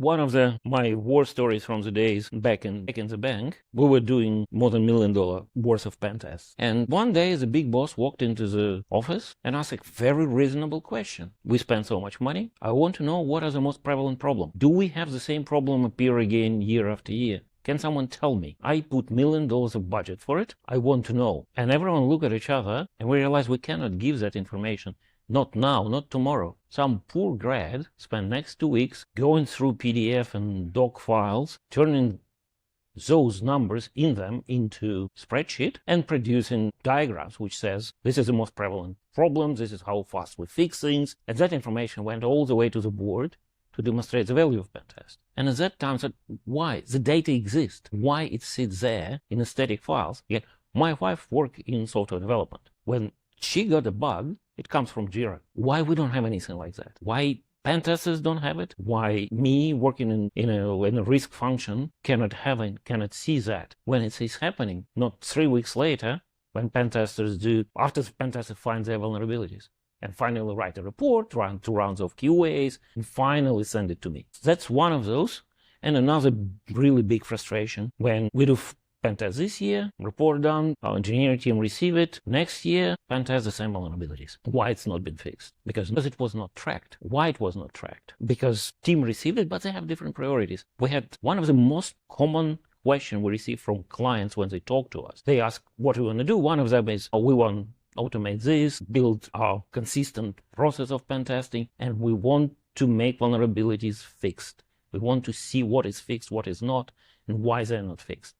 One of my war stories from the days back in the bank, we were doing more than $1 million worth of pen tests. And one day the big boss walked into the office and asked a very reasonable question. We spend so much money. I want to know what are the most prevalent problems. Do we have the same problem appear again year after year? Can someone tell me? I put $1 million of budget for it. I want to know. And everyone look at each other and we realize we cannot give that information. Not now, not tomorrow. Some poor grad spent next 2 weeks going through PDF and doc files, turning those numbers in them into spreadsheet and producing diagrams which says this is the most prevalent problem, this is how fast we fix things. And that information went all the way to the board to demonstrate the value of Pentest. And at that time I said, why? The data exists. Why it sits there in static files? Again, my wife worked in software development. When she got a bug, it comes from Jira. Why we don't have anything like that? Why pen testers don't have it? Why me working in a risk function cannot see that when it is happening? Not 3 weeks later, when pen testers do, after the pen tester finds their vulnerabilities, and finally write a report, run 2 rounds of QAs, and finally send it to me. That's one of those. And another really big frustration when we do Pentest this year, report done, our engineering team receive it. Next year, Pentest the same vulnerabilities. Why it's not been fixed? Because it was not tracked. Why it was not tracked? Because team received it, but they have different priorities. We had one of the most common questions we receive from clients when they talk to us. They ask what we want to do. One of them is, we want to automate this, build our consistent process of pen testing, and we want to make vulnerabilities fixed. We want to see what is fixed, what is not, and why they're not fixed.